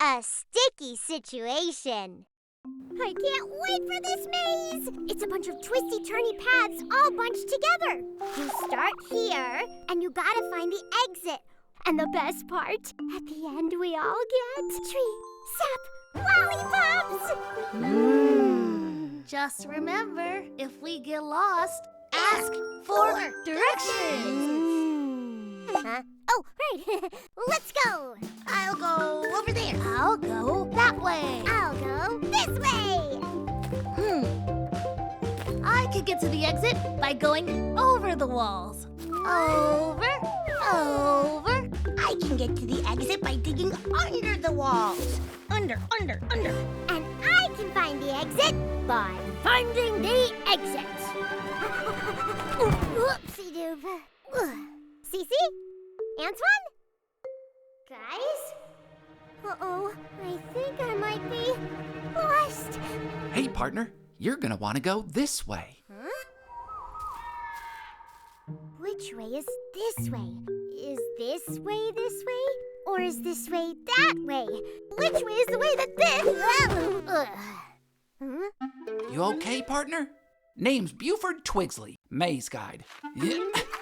A sticky situation. I can't wait for this maze! It's a bunch of twisty-turny paths all bunched together. You start here, and you gotta find the exit. And the best part, at the end we all get tree sap lollipops! Just remember, if we get lost, ask for directions. Huh? Oh, right. Let's go. I'll go over there. I'll go that way. I'll go this way. I could get to the exit by going over the walls. Over. I can get to the exit by digging under the walls. Under. And I can find the exit by finding the exit. Whoopsie-doop. Cece? Antoine? Guys? Uh-oh, I think I might be lost. Hey, partner, you're gonna want to go this way. Huh? Which way is this way? Is this way this way? Or is this way that way? Which way is the way that this? Huh? You okay, partner? Name's Buford Twigsley, Maze Guide.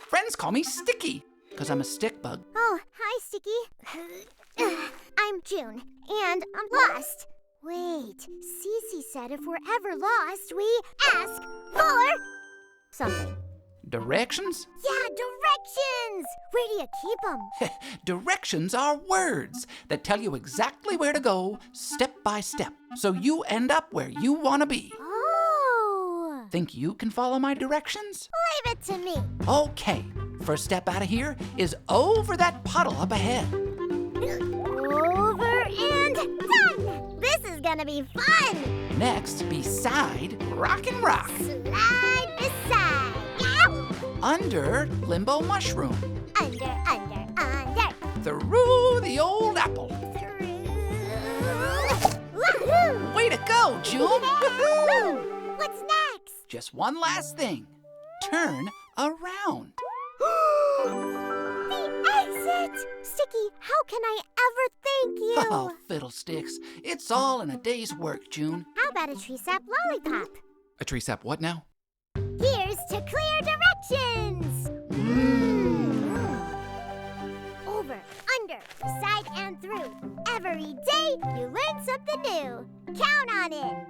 Friends call me Sticky, because I'm a stick bug. Oh, hi, Sticky. I'm June, and I'm lost. Wait, Cece said if we're ever lost, we ask for something. Directions? Yeah, directions! Where do you keep them? Directions are words that tell you exactly where to go, step by step, so you end up where you want to be. Oh! Think you can follow my directions? Leave it to me. Okay, first step out of here is over that puddle up ahead. Over and done! This is gonna be fun! Next, beside Rock and Rock. Slide beside. Yow! Under Limbo Mushroom. Under. Through the old apple. Through. Woohoo! Way to go, June! Woohoo! What's next? Just one last thing. Turn around. The exit! Sticky, how can I ever thank you? Oh, fiddlesticks. It's all in a day's work, June. How about a tree sap lollipop? A tree sap what now? Here's to clear directions! Over, under, beside, and through. Every day you learn something new. Count on it.